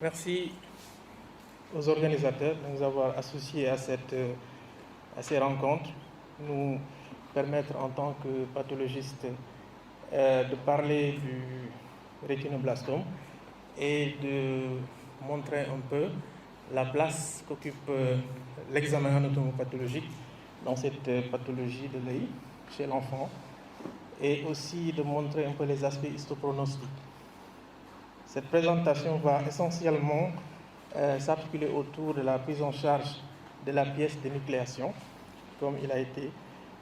Merci aux organisateurs de nous avoir associés à ces rencontres, nous permettre en tant que pathologiste de parler du rétinoblastome et de montrer un peu la place qu'occupe l'examen anatomopathologique dans cette pathologie de l'œil chez l'enfant et aussi de montrer un peu les aspects histopronostiques. Cette présentation va essentiellement s'articuler autour de la prise en charge de la pièce d'énucléation, comme il a été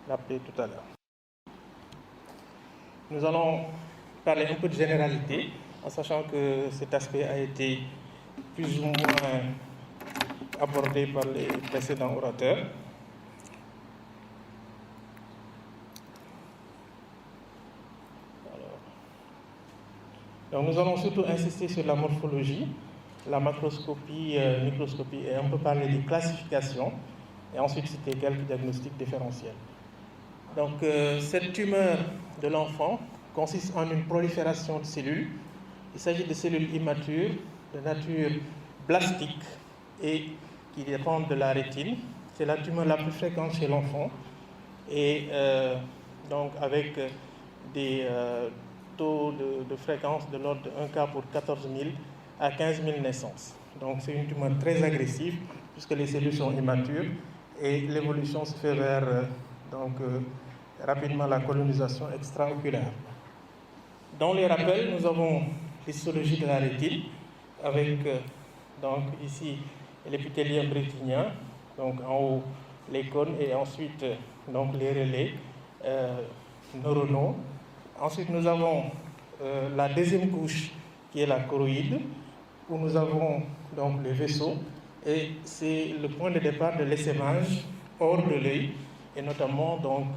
rappelé tout à l'heure. Nous allons parler un peu de généralité, en sachant que cet aspect a été plus ou moins abordé par les précédents orateurs. Donc nous allons surtout insister sur la morphologie, la macroscopie, microscopie et un peu parler des classifications et ensuite citer quelques diagnostics différentiels. Donc cette tumeur de l'enfant consiste en une prolifération de cellules. Il s'agit de cellules immatures de nature blastique et qui dépendent de la rétine. C'est la tumeur la plus fréquente chez l'enfant et donc avec des taux de fréquence de l'ordre de 1 cas pour 14 000 à 15 000 naissances. Donc c'est une tumeur très agressive puisque les cellules sont immatures et l'évolution se fait vers rapidement la colonisation extraoculaire. Dans les rappels, nous avons l'histologie de la rétine avec donc ici l'épithélium rétinien, donc en haut les cônes et ensuite donc les relais neuronaux. Ensuite, nous avons la deuxième couche qui est la choroïde, où nous avons donc les vaisseaux, et c'est le point de départ de l'essaimage hors de l'œil, et notamment donc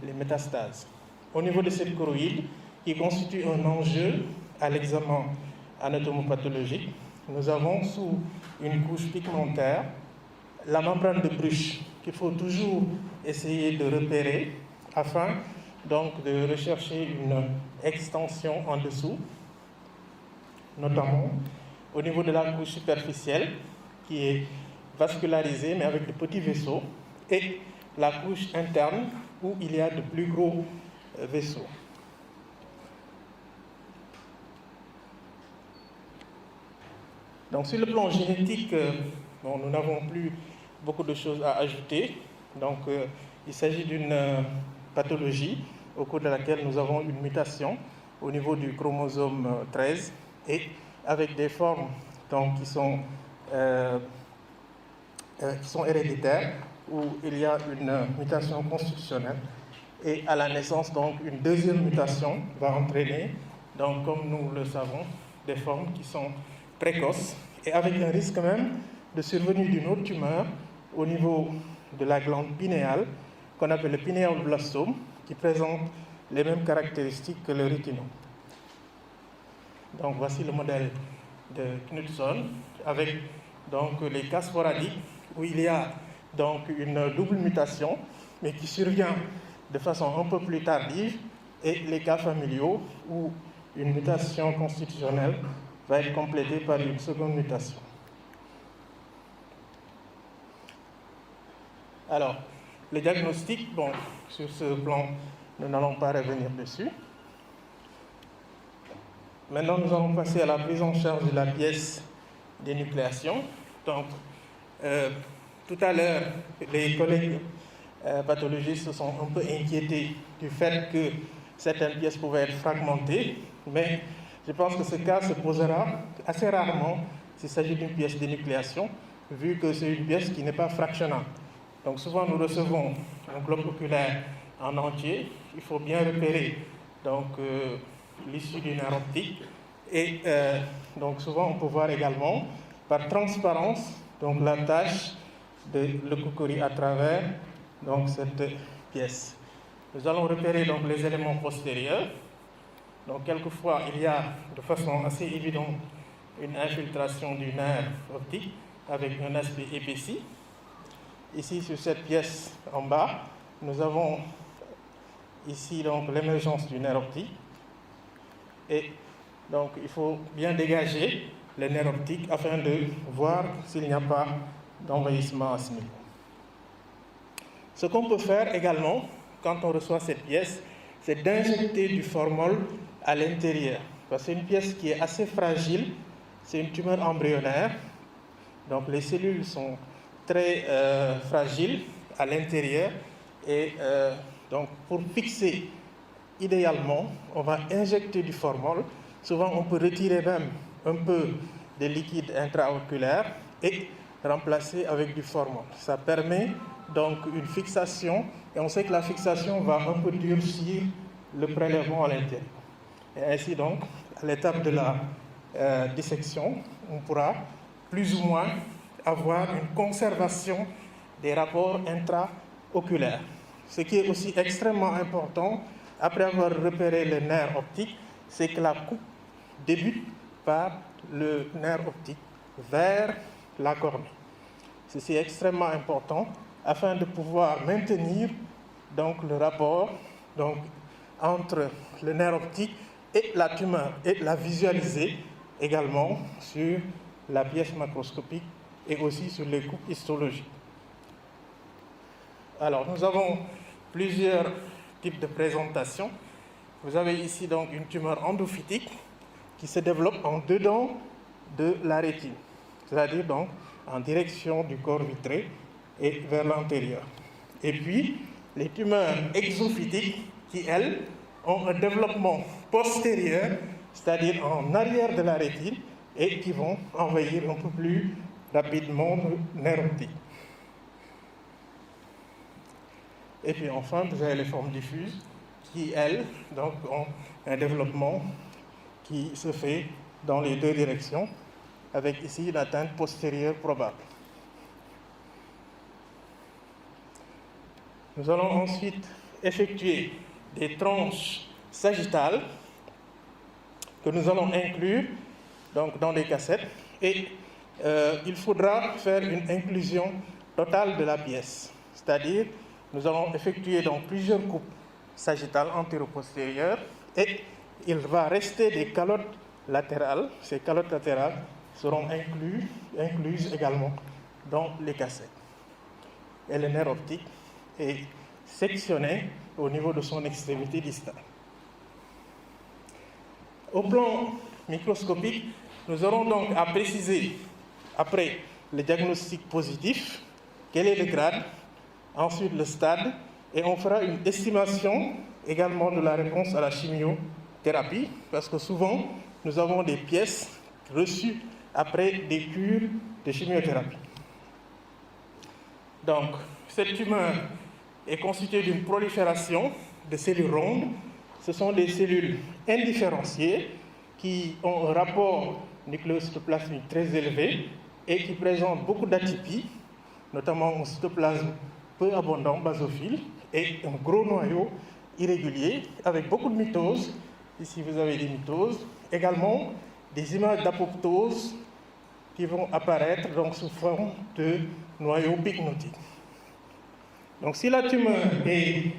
les métastases. Au niveau de cette choroïde, qui constitue un enjeu à l'examen anatomopathologique, nous avons sous une couche pigmentaire la membrane de Bruch, qu'il faut toujours essayer de repérer afin donc de rechercher une extension en dessous, notamment au niveau de la couche superficielle qui est vascularisée mais avec de petits vaisseaux, et la couche interne où il y a de plus gros vaisseaux. Donc sur le plan génétique, nous n'avons plus beaucoup de choses à ajouter. Donc il s'agit d'une pathologie au cours de laquelle nous avons une mutation au niveau du chromosome 13 et avec des formes donc, qui sont héréditaires où il y a une mutation constitutionnelle et à la naissance donc une deuxième mutation va entraîner donc comme nous le savons des formes qui sont précoces et avec un risque même de survenue d'une autre tumeur au niveau de la glande pinéale qu'on appelle le pinéoblastome, qui présente les mêmes caractéristiques que le rétinome. Donc voici le modèle de Knudson avec donc les cas sporadiques où il y a donc une double mutation, mais qui survient de façon un peu plus tardive, et les cas familiaux où une mutation constitutionnelle va être complétée par une seconde mutation. Alors, le diagnostic, sur ce plan, nous n'allons pas revenir dessus. Maintenant, nous allons passer à la prise en charge de la pièce d'énucléation. Donc, tout à l'heure, les collègues pathologistes se sont un peu inquiétés du fait que certaines pièces pouvaient être fragmentées, mais je pense que ce cas se posera assez rarement s'il s'agit d'une pièce d'énucléation, vu que c'est une pièce qui n'est pas fractionnable. Donc souvent nous recevons un globe oculaire en entier, il faut bien repérer l'issue du nerf optique et donc souvent on peut voir également par transparence donc la tache de leucocorie à travers donc cette pièce. Nous allons repérer donc les éléments postérieurs. Donc quelquefois il y a de façon assez évidente une infiltration du nerf optique avec un aspect épaissi. Ici, sur cette pièce en bas, nous avons ici donc l'émergence du nerf optique. Et donc, il faut bien dégager le nerf optique afin de voir s'il n'y a pas d'envahissement à ce niveau. Ce qu'on peut faire également, quand on reçoit cette pièce, c'est d'injecter du formol à l'intérieur. Parce que c'est une pièce qui est assez fragile, c'est une tumeur embryonnaire, donc les cellules sont très fragiles à l'intérieur, et donc pour fixer, idéalement, on va injecter du formol. Souvent, on peut retirer même un peu de liquide intraoculaire et remplacer avec du formol. Ça permet donc une fixation, et on sait que la fixation va un peu durcir le prélèvement à l'intérieur. Et ainsi donc, à l'étape de la dissection, on pourra plus ou moins avoir une conservation des rapports intraoculaires. Ce qui est aussi extrêmement important, après avoir repéré le nerf optique, c'est que la coupe débute par le nerf optique vers la cornée. Ceci est extrêmement important afin de pouvoir maintenir donc, le rapport donc, entre le nerf optique et la tumeur et la visualiser également sur la pièce macroscopique et aussi sur les coupes histologiques. Alors, nous avons plusieurs types de présentations. Vous avez ici donc une tumeur endophytique qui se développe en dedans de la rétine, c'est-à-dire donc en direction du corps vitré et vers l'antérieur. Et puis, les tumeurs exophytiques qui, elles, ont un développement postérieur, c'est-à-dire en arrière de la rétine, et qui vont envahir un peu plus rapidement le nerf optique. Et puis enfin, vous avez les formes diffuses qui, elles, donc, ont un développement qui se fait dans les deux directions, avec ici une atteinte postérieure probable. Nous allons ensuite effectuer des tranches sagittales que nous allons inclure donc, dans des cassettes, et il faudra faire une inclusion totale de la pièce, c'est-à-dire nous allons effectuer donc plusieurs coupes sagittales antéro-postérieures, et il va rester des calottes latérales. Ces calottes latérales seront incluses également dans les cassettes. Et le nerf optique est sectionné au niveau de son extrémité distale. Au plan microscopique, nous aurons donc à préciser, après le diagnostic positif, quel est le grade, ensuite le stade, et on fera une estimation également de la réponse à la chimiothérapie, parce que souvent, nous avons des pièces reçues après des cures de chimiothérapie. Donc, cette tumeur est constituée d'une prolifération de cellules rondes. Ce sont des cellules indifférenciées qui ont un rapport nucléocytoplasmique très élevé et qui présentent beaucoup d'atypies, notamment un cytoplasme peu abondant, basophile, et un gros noyau irrégulier avec beaucoup de mitoses. Ici, vous avez des mitoses. Également, des images d'apoptose qui vont apparaître donc, sous forme de noyaux pycnotiques. Donc, si la tumeur est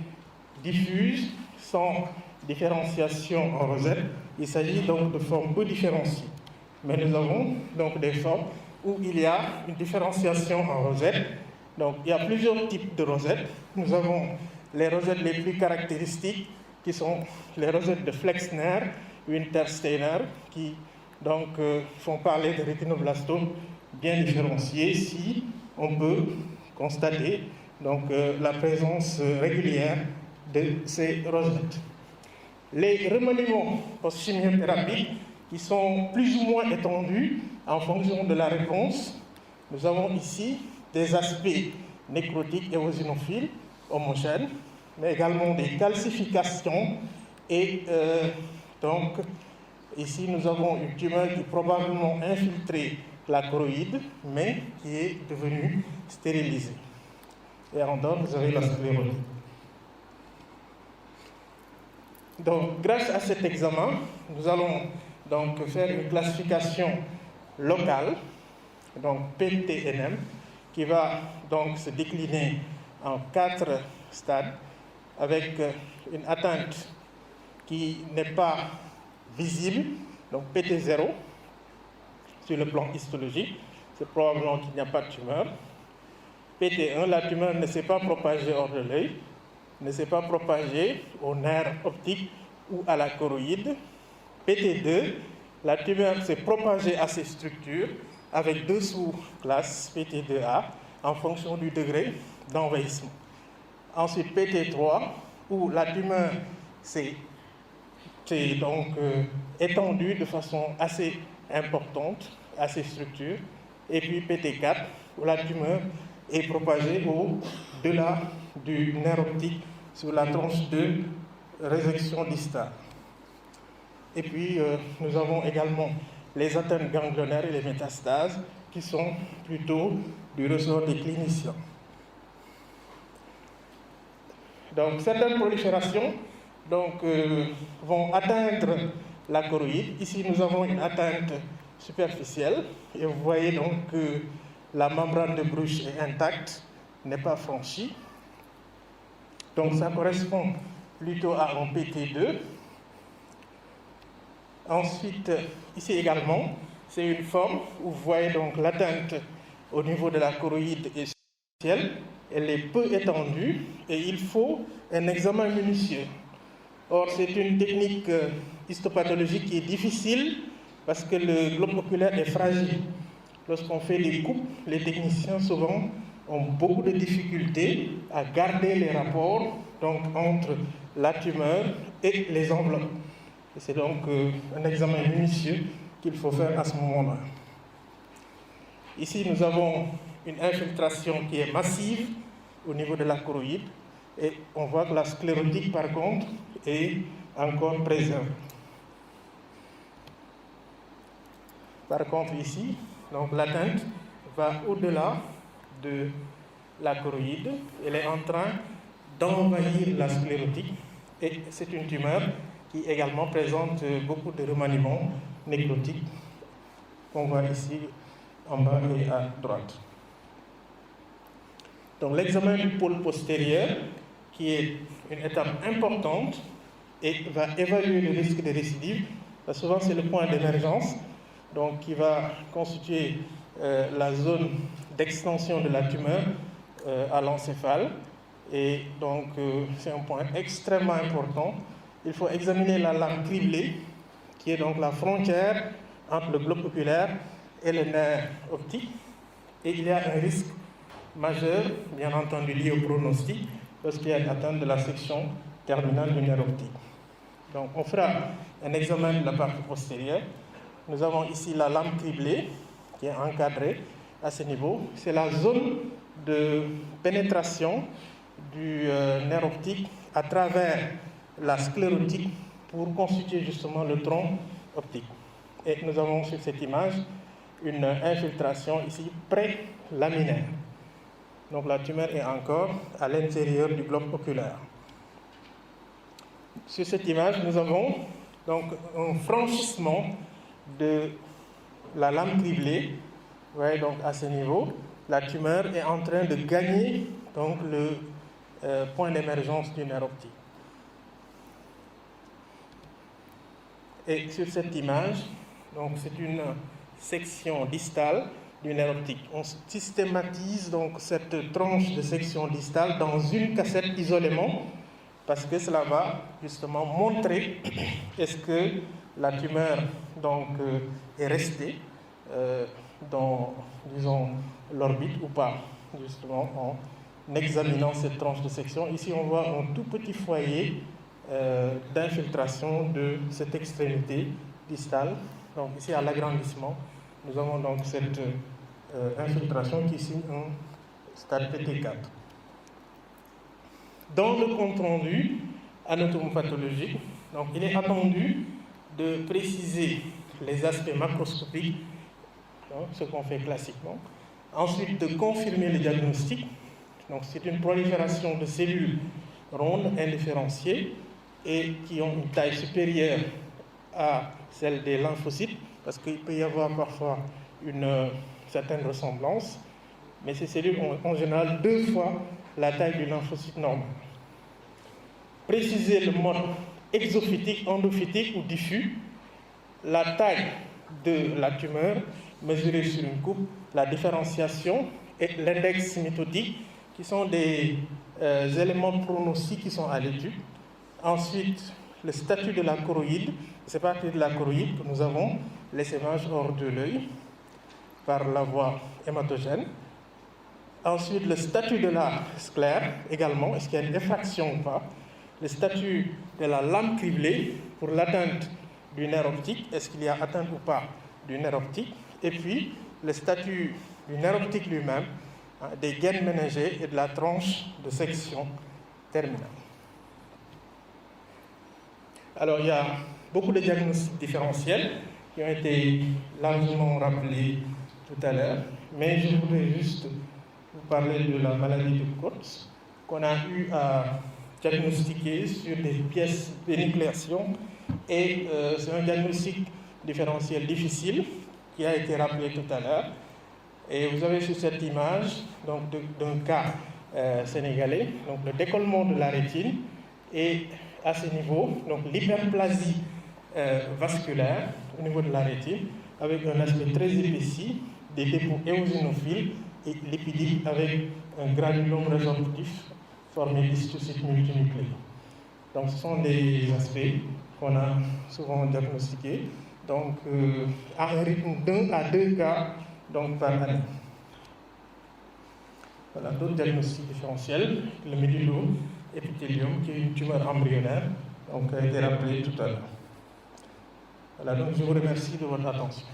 diffuse, sans différenciation en rosette, il s'agit donc de formes peu différenciées. Mais nous avons donc des formes où il y a une différenciation en rosette. Donc, il y a plusieurs types de rosettes. Nous avons les rosettes les plus caractéristiques, qui sont les rosettes de Flexner, Wintersteiner, qui donc font parler de rétinoblastome bien différenciés si on peut constater donc, la présence régulière de ces rosettes. Les remaniements post-chimiothérapiques qui sont plus ou moins étendus en fonction de la réponse, nous avons ici des aspects nécrotiques et eosinophiles homogènes, mais également des calcifications et donc ici nous avons une tumeur qui probablement infiltré la choroïde, mais qui est devenue stérilisée. Et en dehors, vous avez la sclérose. Donc, grâce à cet examen, nous allons donc faire une classification locale, donc PTNM, qui va donc se décliner en 4 stades, avec une atteinte qui n'est pas visible, donc PT0, sur le plan histologique, c'est probablement qu'il n'y a pas de tumeur. PT1, la tumeur ne s'est pas propagée hors de l'œil, ne s'est pas propagée au nerf optique ou à la choroïde. PT2, la tumeur s'est propagée à ces structures avec deux sous-classes PT2A en fonction du degré d'envahissement. Ensuite, PT3, où la tumeur s'est donc étendue de façon assez importante à ces structures. Et puis PT4, où la tumeur est propagée au-delà du nerf optique sur la tranche de résection distale. Et puis, nous avons également les atteintes ganglionnaires et les métastases qui sont plutôt du ressort des cliniciens. Donc, certaines proliférations vont atteindre la choroïde. Ici, nous avons une atteinte superficielle et vous voyez donc que la membrane de Bruch est intacte, n'est pas franchie. Donc, ça correspond plutôt à un PT2. Ensuite, ici également, c'est une forme où vous voyez donc l'atteinte au niveau de la choroïde et superficielle. Elle est peu étendue et il faut un examen minutieux. Or, c'est une technique histopathologique qui est difficile parce que le globe oculaire est fragile. Lorsqu'on fait des coupes, les techniciens souvent ont beaucoup de difficultés à garder les rapports donc, entre la tumeur et les enveloppes. Et c'est donc un examen minutieux qu'il faut faire à ce moment-là. Ici, nous avons une infiltration qui est massive au niveau de la choroïde et on voit que la sclérotique, par contre, est encore préservée. Par contre, ici, donc l'atteinte va au-delà de la choroïde. Elle est en train d'envahir la sclérotique et c'est une tumeur qui également présente beaucoup de remaniements nécrotiques qu'on voit ici en bas et à droite. Donc l'examen du pôle postérieur, qui est une étape importante et va évaluer le risque de récidive, souvent c'est le point d'émergence, donc qui va constituer la zone d'extension de la tumeur à l'encéphale. Et donc c'est un point extrêmement important. Il faut examiner la lame criblée, qui est donc la frontière entre le globe oculaire et le nerf optique. Et il y a un risque majeur, bien entendu lié au pronostic, lorsqu'il y a une atteinte de la section terminale du nerf optique. Donc on fera un examen de la partie postérieure. Nous avons ici la lame criblée, qui est encadrée à ce niveau. C'est la zone de pénétration du nerf optique à travers la sclérotique pour constituer justement le tronc optique. Et nous avons sur cette image une infiltration ici pré-laminaire. Donc la tumeur est encore à l'intérieur du globe oculaire. Sur cette image, nous avons donc un franchissement de la lame criblée. Vous voyez donc à ce niveau, la tumeur est en train de gagner donc le point d'émergence du nerf optique. Et sur cette image, donc c'est une section distale du nerf optique. On systématise donc cette tranche de section distale dans une cassette isolément parce que cela va justement montrer est-ce que la tumeur donc est restée dans, disons, l'orbite ou pas, justement en examinant cette tranche de section. Ici, on voit un tout petit foyer d'infiltration de cette extrémité distale. Donc ici, à l'agrandissement, nous avons donc cette infiltration qui est ici un stade PT4. Dans le compte-rendu anatomopathologique, donc il est attendu de préciser les aspects macroscopiques, donc ce qu'on fait classiquement. Ensuite, de confirmer le diagnostic. Donc c'est une prolifération de cellules rondes indifférenciées et qui ont une taille supérieure à celle des lymphocytes, parce qu'il peut y avoir parfois une certaine ressemblance, mais ces cellules ont en général 2 fois la taille du lymphocyte normal. Préciser le mode exophytique, endophytique ou diffus, la taille de la tumeur mesurée sur une coupe, la différenciation et l'index mitotique, qui sont des éléments de pronostic qui sont à l'étude. Ensuite, le statut de la choroïde. C'est à partir de la choroïde que nous avons l'essaimage hors de l'œil par la voie hématogène. Ensuite, le statut de la sclère également, est-ce qu'il y a une effraction ou pas. Le statut de la lame criblée pour l'atteinte du nerf optique, est-ce qu'il y a atteinte ou pas du nerf optique. Et puis, le statut du nerf optique lui-même, des gaines méningées et de la tranche de section terminale. Alors, il y a beaucoup de diagnostics différentiels qui ont été largement rappelés tout à l'heure, mais je voudrais juste vous parler de la maladie de Coats qu'on a eu à diagnostiquer sur des pièces d'énucléation et c'est un diagnostic différentiel difficile qui a été rappelé tout à l'heure. Et vous avez sur cette image donc d'un cas sénégalais, donc le décollement de la rétine et à ce niveau, donc l'hyperplasie vasculaire au niveau de la rétine avec un aspect très épaissi, des dépôts éosinophiles et lipidiques avec un granulome résorptif formé d'histiocytes multinucléés. Donc ce sont des aspects qu'on a souvent diagnostiqués, donc à un rythme d'1 à 2 cas donc, par année. Voilà, d'autres diagnostics différentiels, le médullo-épithélium, qui est une tumeur embryonnaire, donc a été rappelé tout à l'heure. Voilà, donc je vous remercie de votre attention.